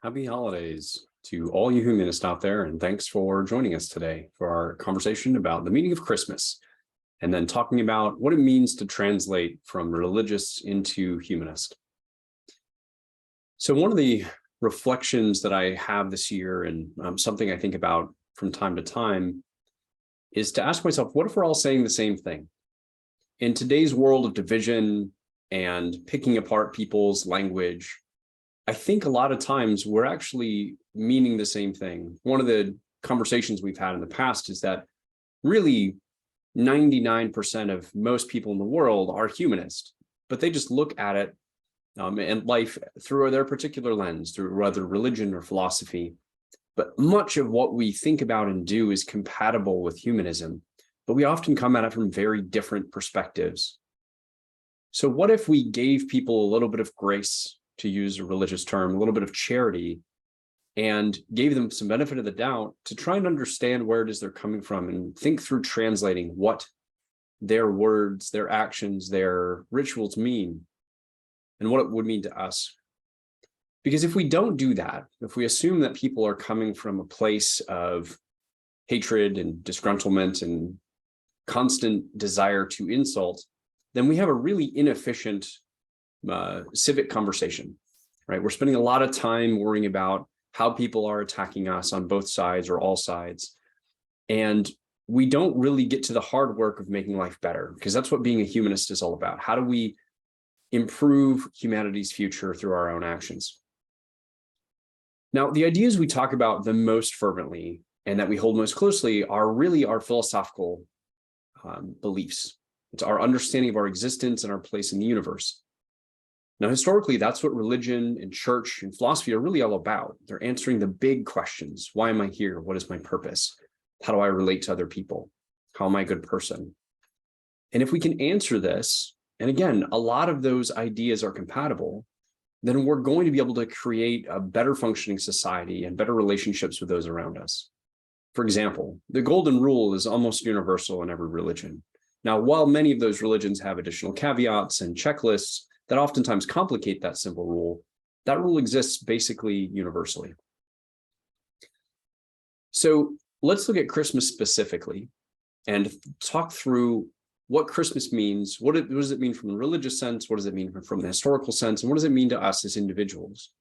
Happy holidays to all you humanists out there, and thanks for joining us today for our conversation about the meaning of Christmas, and then talking about what it means to translate from religious into humanist. So one of the reflections that I have this year, and something I think about from time to time, is to ask myself, what if we're all saying the same thing? In today's world of division and picking apart people's language, I think a lot of times we're actually meaning the same thing. One of the conversations we've had in the past is that really 99% of most people in the world are humanist, but they just look at it and life through their particular lens, through rather religion or philosophy. But much of what we think about and do is compatible with humanism, but we often come at it from very different perspectives. So what if we gave people a little bit of grace, to use a religious term, a little bit of charity, and gave them some benefit of the doubt to try and understand where it is they're coming from and think through translating what their words, their actions, their rituals mean, and what it would mean to us. Because if we don't do that, if we assume that people are coming from a place of hatred and disgruntlement and constant desire to insult, then we have a really inefficient civic conversation, right? We're spending a lot of time worrying about how people are attacking us on both sides or all sides. And we don't really get to the hard work of making life better, because that's what being a humanist is all about. How do we improve humanity's future through our own actions? Now, the ideas we talk about the most fervently and that we hold most closely are really our philosophical beliefs. It's our understanding of our existence and our place in the universe. Now, historically, that's what religion and church and philosophy are really all about. They're answering the big questions. Why am I here? What is my purpose? How do I relate to other people? How am I a good person? And if we can answer this, and again, a lot of those ideas are compatible, then we're going to be able to create a better functioning society and better relationships with those around us. For example, the golden rule is almost universal in every religion. Now, while many of those religions have additional caveats and checklists that oftentimes complicate that simple rule, that rule exists basically universally. So let's look at Christmas specifically and talk through what Christmas means. What does it mean from the religious sense? What does it mean from the historical sense? And what does it mean to us as individuals?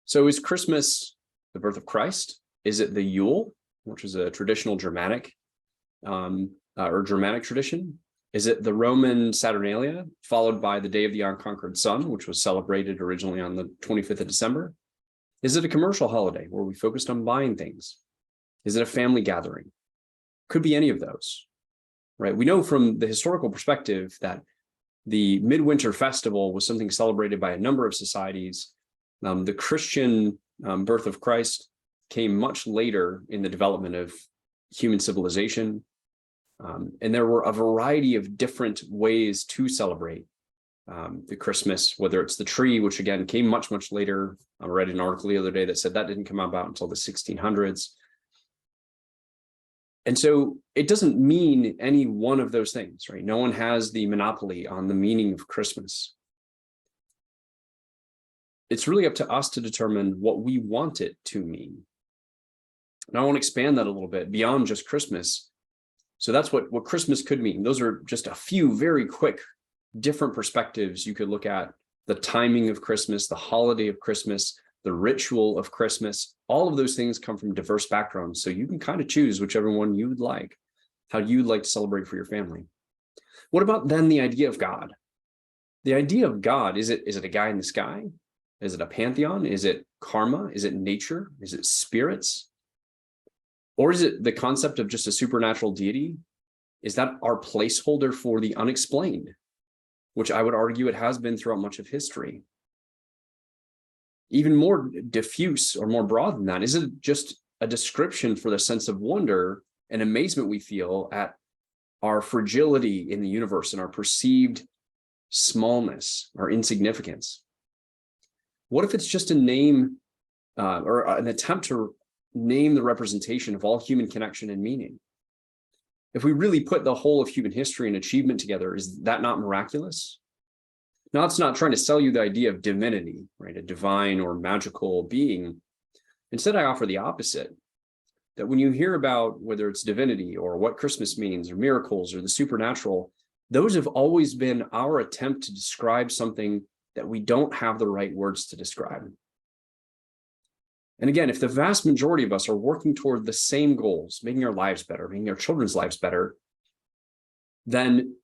So is Christmas the birth of Christ? Is it the Yule, which is a traditional Germanic Germanic tradition? Is it the Roman Saturnalia, followed by the Day of the Unconquered Sun, which was celebrated originally on the 25th of December? Is it a commercial holiday where we focused on buying things? Is it a family gathering? Could be any of those, right? We know from the historical perspective that the Midwinter Festival was something celebrated by a number of societies. The Christian birth of Christ came much later in the development of human civilization. And there were a variety of different ways to celebrate the Christmas, whether it's the tree, which again came much, much later. I read an article the other day that said that didn't come about until the 1600s. And so it doesn't mean any one of those things, right? No one has the monopoly on the meaning of Christmas. It's really up to us to determine what we want it to mean. And I want to expand that a little bit beyond just Christmas. So that's what Christmas could mean. Those are just a few very quick, different perspectives you could look at. The timing of Christmas, the holiday of Christmas, the ritual of Christmas, all of those things come from diverse backgrounds. So you can kind of choose whichever one you would like, how you'd like to celebrate for your family. What about then the idea of God? The idea of God, is it a guy in the sky? Is it a pantheon? Is it karma? Is it nature? Is it spirits? Or is it the concept of just a supernatural deity? Is that our placeholder for the unexplained, which I would argue it has been throughout much of history? Even more diffuse or more broad than that, is it just a description for the sense of wonder and amazement we feel at our fragility in the universe and our perceived smallness, our insignificance? What if it's just a name or an attempt to name the representation of all human connection and meaning? If we really put the whole of human history and achievement together, is that not miraculous? Now, it's not trying to sell you the idea of divinity, right? A divine or magical being. Instead, I offer the opposite, that when you hear about whether it's divinity or what Christmas means or miracles or the supernatural, those have always been our attempt to describe something that we don't have the right words to describe. And again, if the vast majority of us are working toward the same goals, making our lives better, making our children's lives better, then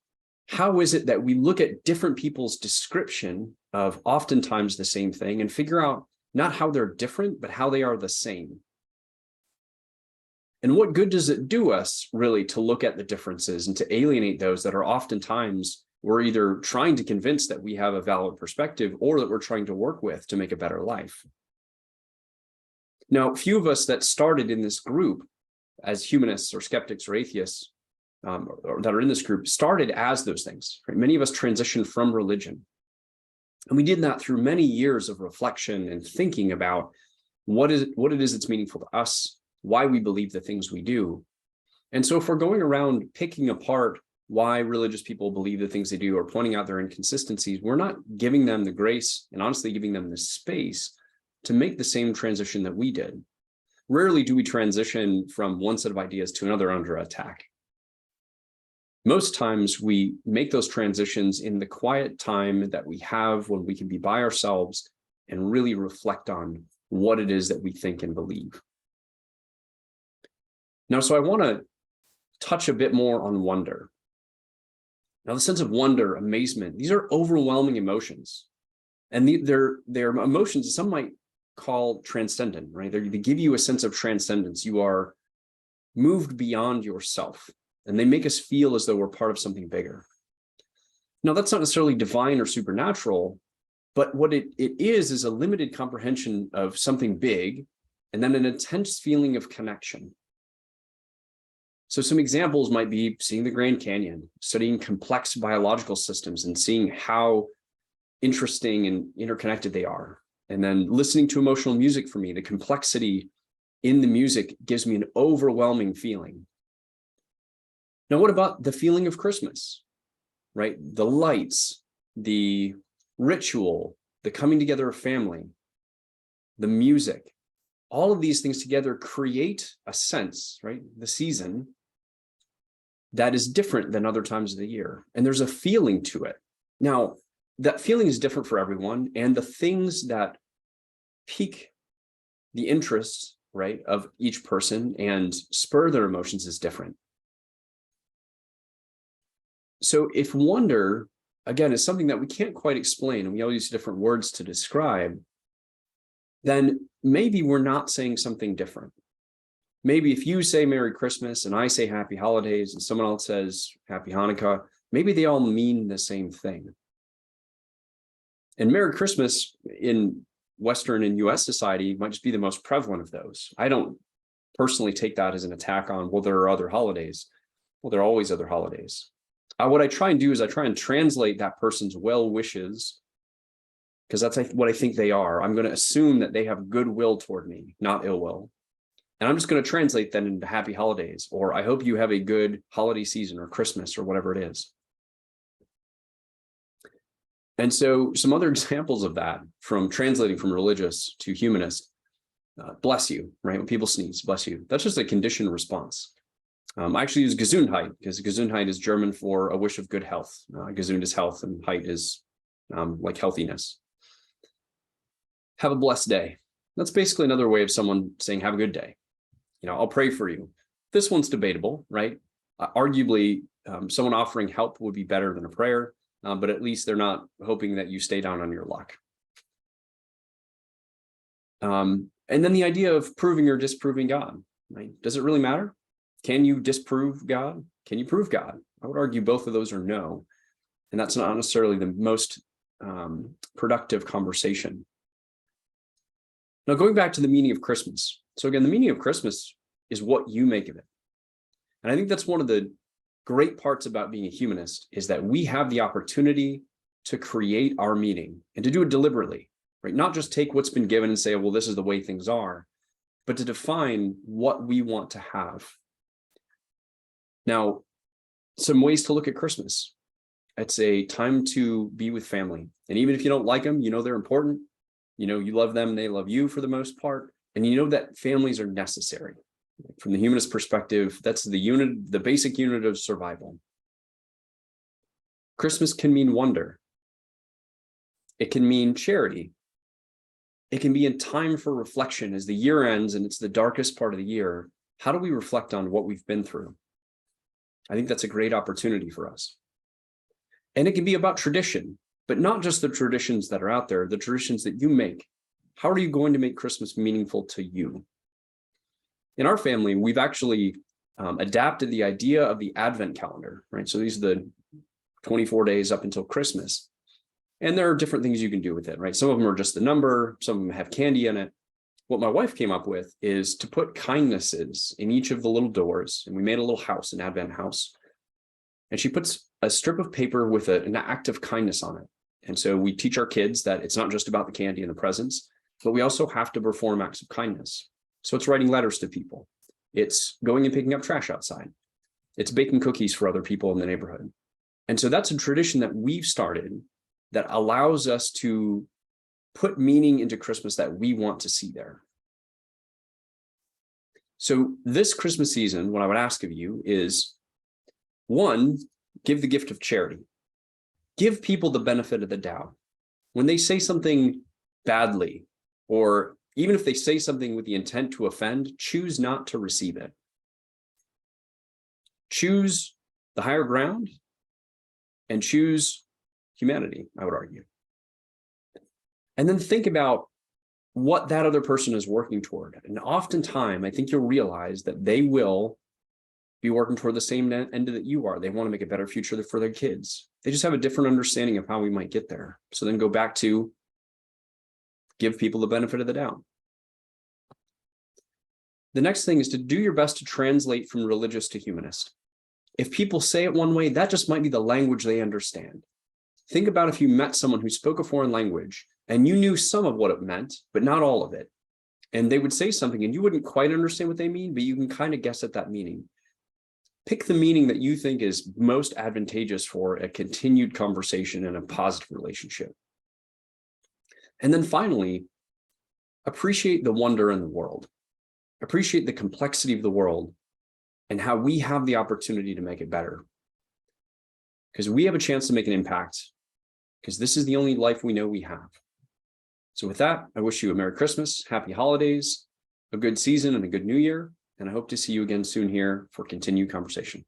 how is it that we look at different people's description of oftentimes the same thing and figure out not how they're different, but how they are the same? And what good does it do us really to look at the differences and to alienate those that are oftentimes we're either trying to convince that we have a valid perspective or that we're trying to work with to make a better life? Now, few of us that started in this group as humanists or skeptics or atheists or that are in this group started as those things. Right? Many of us transitioned from religion. And we did that through many years of reflection and thinking about what it is that's meaningful to us, why we believe the things we do. And so if we're going around picking apart why religious people believe the things they do or pointing out their inconsistencies, we're not giving them the grace and honestly giving them the space to make the same transition that we did. Rarely do we transition from one set of ideas to another under attack. Most times we make those transitions in the quiet time that we have when we can be by ourselves and really reflect on what it is that we think and believe. Now, so I want to touch a bit more on wonder. Now, the sense of wonder, amazement, these are overwhelming emotions. And they're emotions some might call transcendent, right? They give you a sense of transcendence. You are moved beyond yourself. And they make us feel as though we're part of something bigger. Now, that's not necessarily divine or supernatural, but what it is a limited comprehension of something big, and then an intense feeling of connection. So some examples might be seeing the Grand Canyon, studying complex biological systems and seeing how interesting and interconnected they are. And then listening to emotional music for me, the complexity in the music gives me an overwhelming feeling. Now, what about the feeling of Christmas, right? The lights, the ritual, the coming together of family, the music, all of these things together create a sense, right? The season that is different than other times of the year. And there's a feeling to it. Now, that feeling is different for everyone. And the things that pique the interest, right, of each person and spur their emotions is different. So if wonder, again, is something that we can't quite explain, and we all use different words to describe, then maybe we're not saying something different. Maybe if you say Merry Christmas and I say Happy Holidays and someone else says Happy Hanukkah, maybe they all mean the same thing. And Merry Christmas in Western and US society might just be the most prevalent of those. I don't personally take that as an attack on, well, there are other holidays. Well, there are always other holidays. What I try and do is I try and translate that person's well wishes, because that's what I think they are. I'm going to assume that they have goodwill toward me, not ill will. And I'm just going to translate that into Happy Holidays, or I hope you have a good holiday season or Christmas or whatever it is. And so some other examples of that from translating from religious to humanist, bless you, right? When people sneeze, bless you. That's just a conditioned response. I actually use Gesundheit because Gesundheit is German for a wish of good health. Gesund is health and Heit is like healthiness. Have a blessed day. That's basically another way of someone saying, have a good day. I'll pray for you. This one's debatable, right? Arguably, someone offering help would be better than a prayer, but at least they're not hoping that you stay down on your luck. And then the idea of proving or disproving God, right? Does it really matter? Can you disprove God? Can you prove God? I would argue both of those are no. And that's not necessarily the most productive conversation. Now, going back to the meaning of Christmas. So again, the meaning of Christmas is what you make of it. And I think that's one of the great parts about being a humanist is that we have the opportunity to create our meaning and to do it deliberately, right? Not just take what's been given and say, well, this is the way things are, but to define what we want to have. Now, some ways to look at Christmas. It's a time to be with family. And even if you don't like them, you know they're important. You know you love them, they love you for the most part. And you know that families are necessary. From the humanist perspective, that's the basic unit of survival. Christmas can mean wonder. It can mean charity. It can be a time for reflection as the year ends and it's the darkest part of the year. How do we reflect on what we've been through? I think that's a great opportunity for us. And it can be about tradition, but not just the traditions that are out there, the traditions that you make. How are you going to make Christmas meaningful to you? In our family, we've actually adapted the idea of the Advent calendar, right? So these are the 24 days up until Christmas. And there are different things you can do with it, right? Some of them are just the number, some of them have candy in it. What my wife came up with is to put kindnesses in each of the little doors. And we made a little house, an Advent house. And she puts a strip of paper with an act of kindness on it. And so we teach our kids that it's not just about the candy and the presents, but we also have to perform acts of kindness. So it's writing letters to people. It's going and picking up trash outside. It's baking cookies for other people in the neighborhood. And so that's a tradition that we've started that allows us to put meaning into Christmas that we want to see there. So this Christmas season, what I would ask of you is, one, give the gift of charity. Give people the benefit of the doubt. When they say something badly, or even if they say something with the intent to offend, choose not to receive it. Choose the higher ground and choose humanity, I would argue. And then think about what that other person is working toward. And oftentimes, I think you'll realize that they will be working toward the same end that you are. They want to make a better future for their kids. They just have a different understanding of how we might get there. So then go back to give people the benefit of the doubt. The next thing is to do your best to translate from religious to humanist. If people say it one way, that just might be the language they understand. Think about if you met someone who spoke a foreign language and you knew some of what it meant, but not all of it. And they would say something and you wouldn't quite understand what they mean, but you can kind of guess at that meaning. Pick the meaning that you think is most advantageous for a continued conversation and a positive relationship. And then finally, appreciate the wonder in the world. Appreciate the complexity of the world and how we have the opportunity to make it better. Because we have a chance to make an impact, because this is the only life we know we have. So with that, I wish you a Merry Christmas, Happy Holidays, a good season and a good New Year. And I hope to see you again soon here for continued conversation.